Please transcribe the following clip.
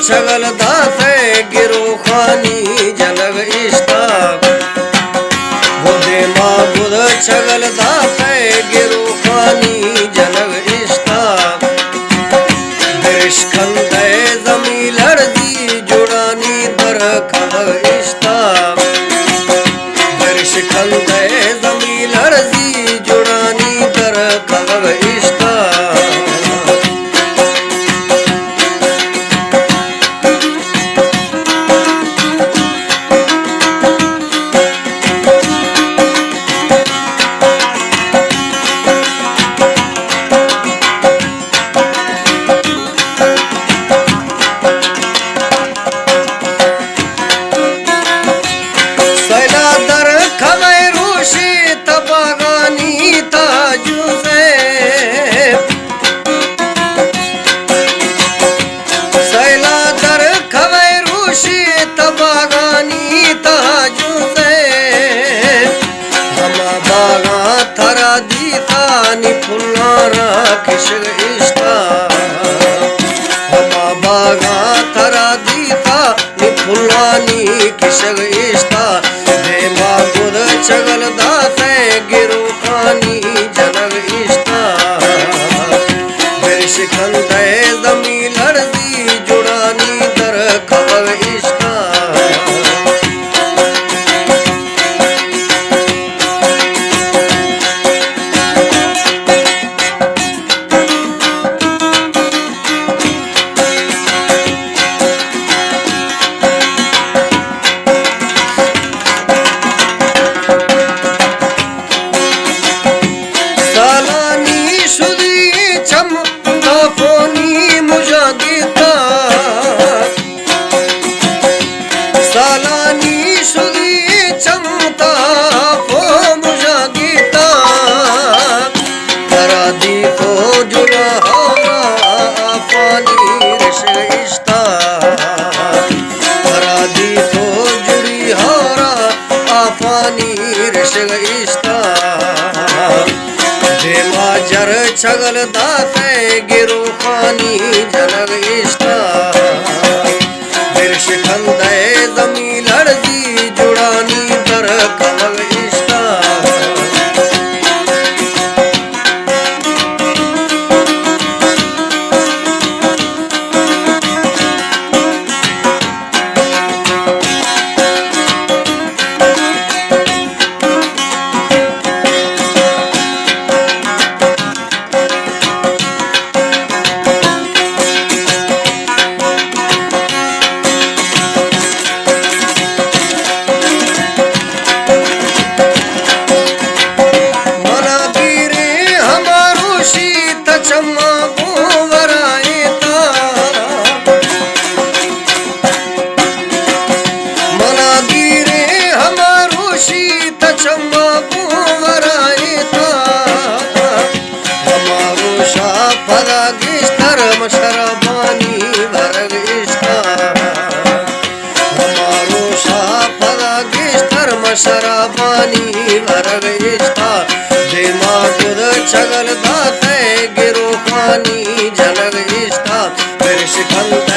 छगल दाते गिरो खानी जनग इष्टा बुद्धे माँ बुध छगल दाते गिरो खानी जनग इष्टा खंदे जमी लड़दी जुड़ानी दर खग इष्टा खंदे जमी लड़दी जुड़ानी दर खग इष्टा किशग इष्टा हमा बागा थरा दीता निफुलानी किशग इष्टा देवा बुध छगल दाते गिरो खानी जनग इष्टा विष खंदे जमी लड़दी जुड़ानी दर खग इष्टा जर छगल दाते गिरो खानी जनग इष्टा विष खंदे जमी लड़दी जुड़ानी दर खग इष्टा शराबानी भरग इष्टा हमारो धर्म शराबानी भरग इष्टा देमा खुद छगल दाते गिरो खानी जनग इष्टा फिर शिखंद